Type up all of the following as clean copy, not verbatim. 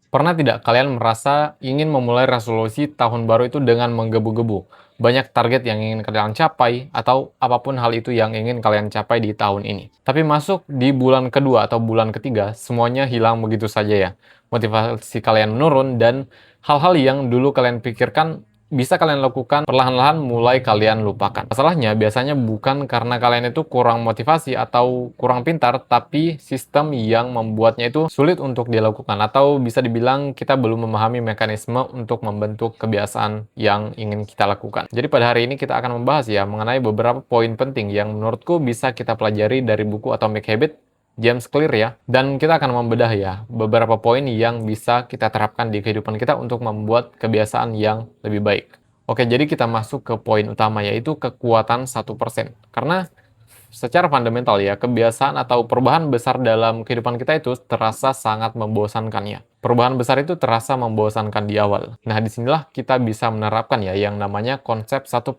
Pernah tidak kalian merasa ingin memulai resolusi tahun baru itu dengan menggebu-gebu? Banyak target yang ingin kalian capai, atau apapun hal itu yang ingin kalian capai di tahun ini. Tapi masuk di bulan kedua atau bulan ketiga, semuanya hilang begitu saja ya. Motivasi kalian menurun, dan hal-hal yang dulu kalian pikirkan bisa kalian lakukan perlahan-lahan mulai kalian lupakan. Masalahnya biasanya bukan karena kalian itu kurang motivasi atau kurang pintar, tapi sistem yang membuatnya itu sulit untuk dilakukan, atau bisa dibilang kita belum memahami mekanisme untuk membentuk kebiasaan yang ingin kita lakukan. Jadi pada hari ini kita akan membahas ya mengenai beberapa poin penting yang menurutku bisa kita pelajari dari buku Atomic Habit, James Clear ya. Dan kita akan membedah ya beberapa poin yang bisa kita terapkan di kehidupan kita untuk membuat kebiasaan yang lebih baik. Oke, jadi kita masuk ke poin utama, yaitu kekuatan 1%. Karena secara fundamental ya, kebiasaan atau perubahan besar dalam kehidupan kita itu terasa sangat membosankan ya. Perubahan besar itu terasa membosankan di awal. Nah, disinilah kita bisa menerapkan ya yang namanya konsep 1%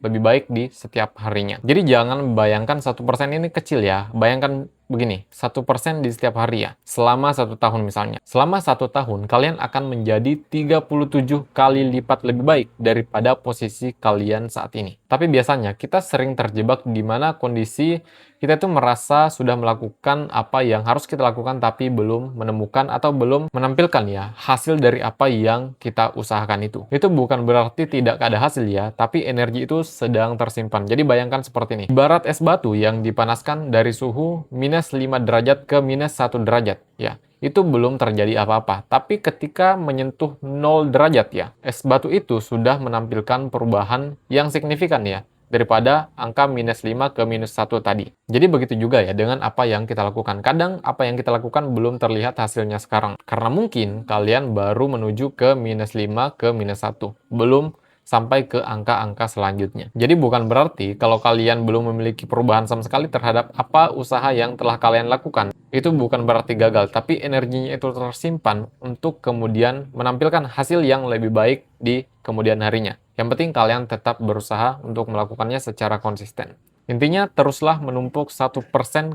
lebih baik di setiap harinya. Jadi jangan bayangkan 1% ini kecil ya. Bayangkan begini, 1% di setiap hari ya. Selama 1 tahun misalnya. Selama 1 tahun, kalian akan menjadi 37 kali lipat lebih baik daripada posisi kalian saat ini. Tapi biasanya kita sering terjebak di mana kondisi kita itu merasa sudah melakukan apa yang harus kita lakukan tapi belum menemukan atau belum menampilkan ya hasil dari apa yang kita usahakan itu. Itu bukan berarti tidak ada hasil ya, tapi energi itu sedang tersimpan. Jadi bayangkan seperti ini. Ibarat es batu yang dipanaskan dari suhu minus 5 derajat ke minus 1 derajat ya. Itu belum terjadi apa-apa. Tapi ketika menyentuh 0 derajat ya, es batu itu sudah menampilkan perubahan yang signifikan ya, daripada angka minus 5 ke minus 1 tadi. Jadi begitu juga ya dengan apa yang kita lakukan. Kadang apa yang kita lakukan belum terlihat hasilnya sekarang. Karena mungkin kalian baru menuju ke minus 5 ke minus 1. Belum sampai ke angka-angka selanjutnya. Jadi bukan berarti kalau kalian belum memiliki perubahan sama sekali terhadap apa usaha yang telah kalian lakukan, itu bukan berarti gagal, tapi energinya itu tersimpan untuk kemudian menampilkan hasil yang lebih baik di kemudian harinya. Yang penting kalian tetap berusaha untuk melakukannya secara konsisten. Intinya teruslah menumpuk 1%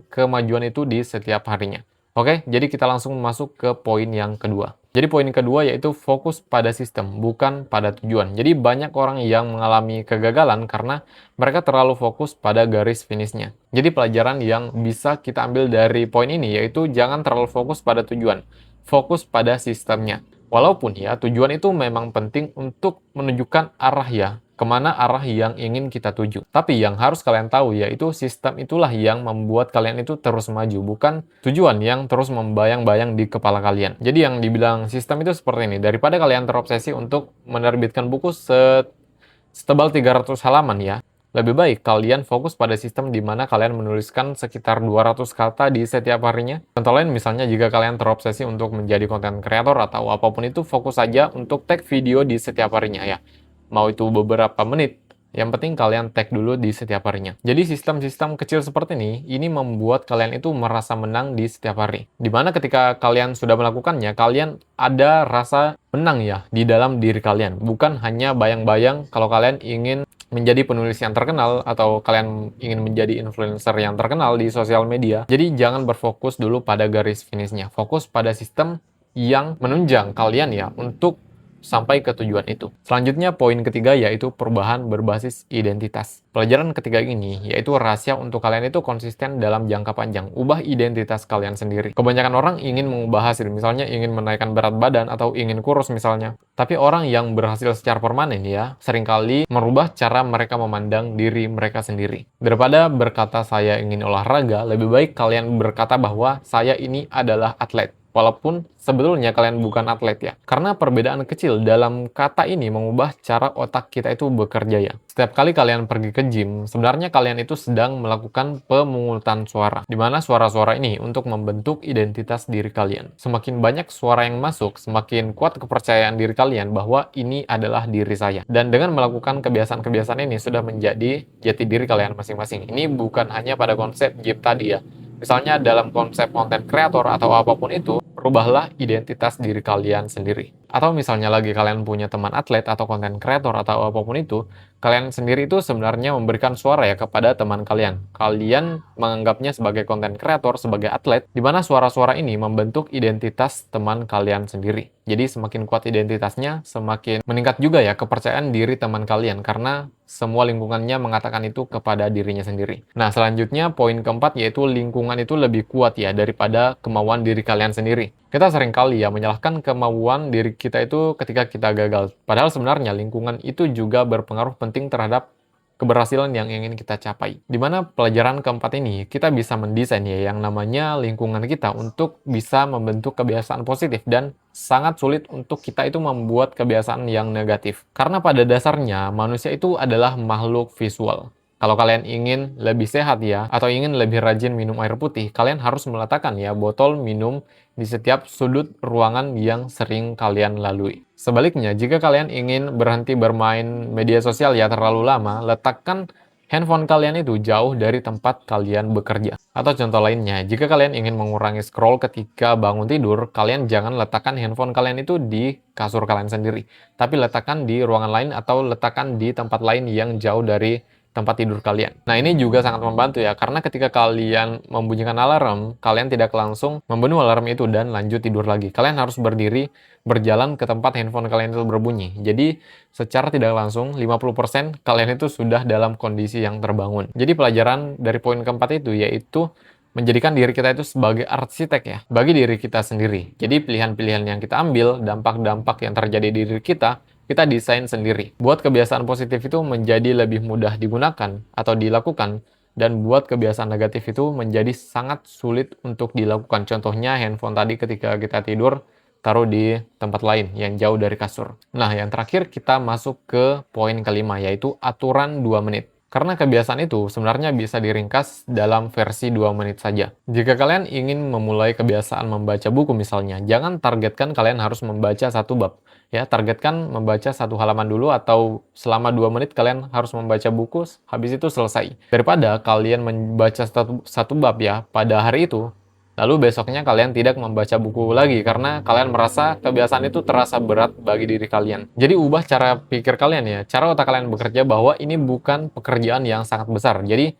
kemajuan itu di setiap harinya. Oke, jadi kita langsung masuk ke poin yang kedua. Jadi poin kedua yaitu fokus pada sistem, bukan pada tujuan. Jadi banyak orang yang mengalami kegagalan karena mereka terlalu fokus pada garis finishnya. Jadi pelajaran yang bisa kita ambil dari poin ini yaitu jangan terlalu fokus pada tujuan, fokus pada sistemnya. Walaupun ya tujuan itu memang penting untuk menunjukkan arah ya, kemana arah yang ingin kita tuju. Tapi yang harus kalian tahu yaitu sistem itulah yang membuat kalian itu terus maju, bukan tujuan yang terus membayang-bayang di kepala kalian. Jadi yang dibilang sistem itu seperti ini, daripada kalian terobsesi untuk menerbitkan buku setebal 300 halaman ya, lebih baik kalian fokus pada sistem di mana kalian menuliskan sekitar 200 kata di setiap harinya. Contoh lain misalnya jika kalian terobsesi untuk menjadi konten kreator atau apapun itu, fokus saja untuk tag video di setiap harinya ya. Mau itu beberapa menit, yang penting kalian tag dulu di setiap harinya. Jadi sistem-sistem kecil seperti ini membuat kalian itu merasa menang di setiap hari. Dimana ketika kalian sudah melakukannya, kalian ada rasa menang ya di dalam diri kalian. Bukan hanya bayang-bayang kalau kalian ingin menjadi penulis yang terkenal atau kalian ingin menjadi influencer yang terkenal di sosial media. Jadi jangan berfokus dulu pada garis finishnya. Fokus pada sistem yang menunjang kalian ya untuk sampai ke tujuan itu. Selanjutnya poin ketiga yaitu perubahan berbasis identitas. Pelajaran ketiga ini yaitu rahasia untuk kalian itu konsisten dalam jangka panjang. Ubah identitas kalian sendiri. Kebanyakan orang ingin mengubah hasil, misalnya ingin menaikkan berat badan atau ingin kurus misalnya. Tapi orang yang berhasil secara permanen ya, seringkali merubah cara mereka memandang diri mereka sendiri. Daripada berkata saya ingin olahraga, lebih baik kalian berkata bahwa saya ini adalah atlet. Walaupun sebetulnya kalian bukan atlet ya. Karena perbedaan kecil dalam kata ini mengubah cara otak kita itu bekerja ya. Setiap kali kalian pergi ke gym, sebenarnya kalian itu sedang melakukan pemungutan suara. Dimana suara-suara ini untuk membentuk identitas diri kalian. Semakin banyak suara yang masuk, semakin kuat kepercayaan diri kalian bahwa ini adalah diri saya. Dan dengan melakukan kebiasaan-kebiasaan ini sudah menjadi jati diri kalian masing-masing. Ini bukan hanya pada konsep gym tadi ya. Misalnya dalam konsep konten kreator atau apapun itu, rubahlah identitas diri kalian sendiri. Atau misalnya lagi kalian punya teman atlet atau konten kreator atau apapun itu, kalian sendiri itu sebenarnya memberikan suara ya kepada teman kalian. Kalian menganggapnya sebagai konten kreator, sebagai atlet, di mana suara-suara ini membentuk identitas teman kalian sendiri. Jadi semakin kuat identitasnya, semakin meningkat juga ya kepercayaan diri teman kalian, karena semua lingkungannya mengatakan itu kepada dirinya sendiri. Nah, selanjutnya poin keempat yaitu lingkungan itu lebih kuat ya daripada kemauan diri kalian sendiri. Kita sering kali ya menyalahkan kemauan diri kita itu ketika kita gagal. Padahal sebenarnya lingkungan itu juga berpengaruh penting terhadap keberhasilan yang ingin kita capai. Di mana pelajaran keempat ini, kita bisa mendesain ya yang namanya lingkungan kita untuk bisa membentuk kebiasaan positif, dan sangat sulit untuk kita itu membuat kebiasaan yang negatif. Karena pada dasarnya manusia itu adalah makhluk visual. Kalau kalian ingin lebih sehat ya, atau ingin lebih rajin minum air putih, kalian harus meletakkan ya botol minum di setiap sudut ruangan yang sering kalian lalui. Sebaliknya, jika kalian ingin berhenti bermain media sosial ya terlalu lama, letakkan handphone kalian itu jauh dari tempat kalian bekerja. Atau contoh lainnya, jika kalian ingin mengurangi scroll ketika bangun tidur, kalian jangan letakkan handphone kalian itu di kasur kalian sendiri, tapi letakkan di ruangan lain atau letakkan di tempat lain yang jauh dari tempat tidur kalian. Nah, ini juga sangat membantu ya, karena ketika kalian membunyikan alarm, kalian tidak langsung membunuh alarm itu dan lanjut tidur lagi. Kalian harus berdiri, berjalan ke tempat handphone kalian itu berbunyi. Jadi, secara tidak langsung, 50% kalian itu sudah dalam kondisi yang terbangun. Jadi, pelajaran dari poin keempat itu yaitu menjadikan diri kita itu sebagai arsitek ya, bagi diri kita sendiri. Jadi, pilihan-pilihan yang kita ambil, dampak-dampak yang terjadi di diri kita desain sendiri. Buat kebiasaan positif itu menjadi lebih mudah digunakan atau dilakukan, dan buat kebiasaan negatif itu menjadi sangat sulit untuk dilakukan. Contohnya handphone tadi ketika kita tidur, taruh di tempat lain yang jauh dari kasur. Nah, yang terakhir kita masuk ke poin kelima, yaitu aturan 2 menit. Karena kebiasaan itu sebenarnya bisa diringkas dalam versi 2 menit saja. Jika kalian ingin memulai kebiasaan membaca buku misalnya, jangan targetkan kalian harus membaca satu bab. Ya, targetkan membaca satu halaman dulu, atau selama 2 menit kalian harus membaca buku, habis itu selesai. Daripada kalian membaca satu bab ya pada hari itu, lalu besoknya kalian tidak membaca buku lagi karena kalian merasa kebiasaan itu terasa berat bagi diri kalian. Jadi ubah cara pikir kalian ya, cara otak kalian bekerja bahwa ini bukan pekerjaan yang sangat besar. Jadi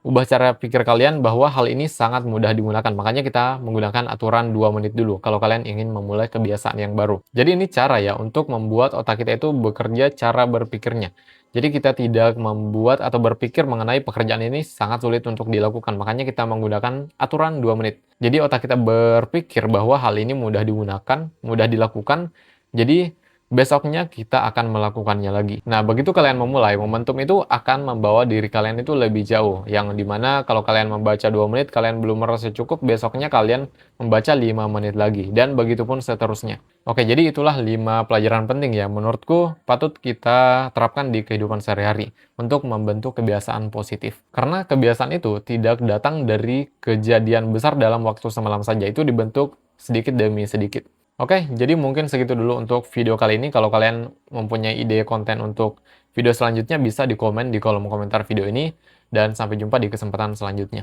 ubah cara pikir kalian bahwa hal ini sangat mudah digunakan. Makanya kita menggunakan aturan 2 menit dulu kalau kalian ingin memulai kebiasaan yang baru. Jadi ini cara ya untuk membuat otak kita itu bekerja cara berpikirnya. Jadi kita tidak membuat atau berpikir mengenai pekerjaan ini sangat sulit untuk dilakukan. Makanya kita menggunakan aturan 2 menit. Jadi otak kita berpikir bahwa hal ini mudah digunakan, mudah dilakukan. Jadi besoknya kita akan melakukannya lagi. Nah, begitu kalian memulai, momentum itu akan membawa diri kalian itu lebih jauh. Yang dimana kalau kalian membaca 2 menit, kalian belum merasa cukup, besoknya kalian membaca 5 menit lagi. Dan begitu pun seterusnya. Oke, jadi itulah 5 pelajaran penting ya. Menurutku patut kita terapkan di kehidupan sehari-hari untuk membentuk kebiasaan positif. Karena kebiasaan itu tidak datang dari kejadian besar dalam waktu semalam saja. Itu dibentuk sedikit demi sedikit. Oke, jadi mungkin segitu dulu untuk video kali ini. Kalau kalian mempunyai ide konten untuk video selanjutnya, bisa di komen di kolom komentar video ini. Dan sampai jumpa di kesempatan selanjutnya.